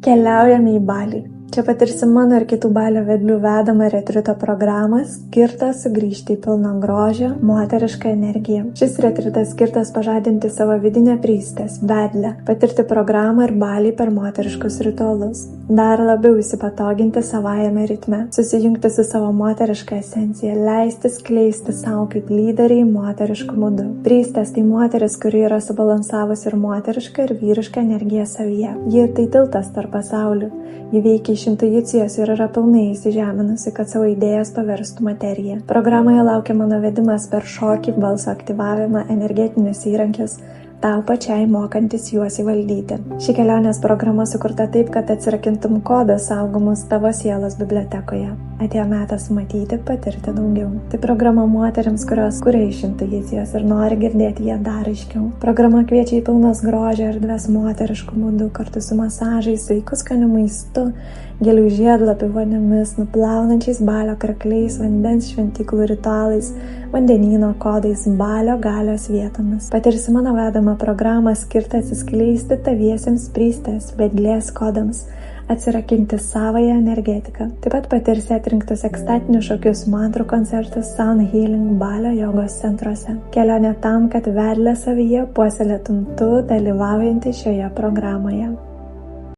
Keliaujame į Balį. Čia patirsi mano ir kitų Balio vedlių vedamą retrito programą skirtą sugrįžti į pilną grožio, moterišką energiją. Šis retritas skirtas pažadinti savo vidinę prystės, vedlę, patirti programą ir Balį per moteriškus ritualus, dar labiau įsipatoginti savajame ritme, susijungti su savo moteriška esencija, leisti skleisti savo kaip lyderiai moteriškų būdų. Prystės tai moteris, kuri yra subalansavusi ir moterišką ir vyrišką energiją savyje. Ji tai tiltas tarp pasaulių. Ji veikia iš intuicijos ir yra pilnai įsižeminusi, kad savo idėjas paverstų materiją. Programoje laukia mano vedimas per šokį, balso aktyvavimą, energetinius įrankius, tau pačiai mokantis juos įvaldyti. Ši kelionės programa sukurta taip, kad atsirakintum kodą saugomus tavo sielos bibliotekoje. Atėjo metas matyti, patirti daugiau. Tai programa moteriams, kurios kuria iš intuicijos ir nori girdėti ją dar aiškiau. Programa kviečia į pilnas grožio erdves moteriškų būdų kartu su masažais, sveiku skaniu maistu, gėlių žiedlapių voniomis, nuplaunančiais Balio krakliais, vandens šventyklų ritualais, vandenyno kodais, Balio galios vietomis. Patirsi mano vedamą programą skirtą atsiskleisti taviesiems prystės, vedlės kodams, atsirakinti savąją energetiką. Taip pat patirsi atrinktus ekstatinius šokius, mantrų koncertus, sound healing Balio jogos centruose. Kelionė tam, kad vedlę savyje puoselėtum tu dalyvaujanti šioje programoje.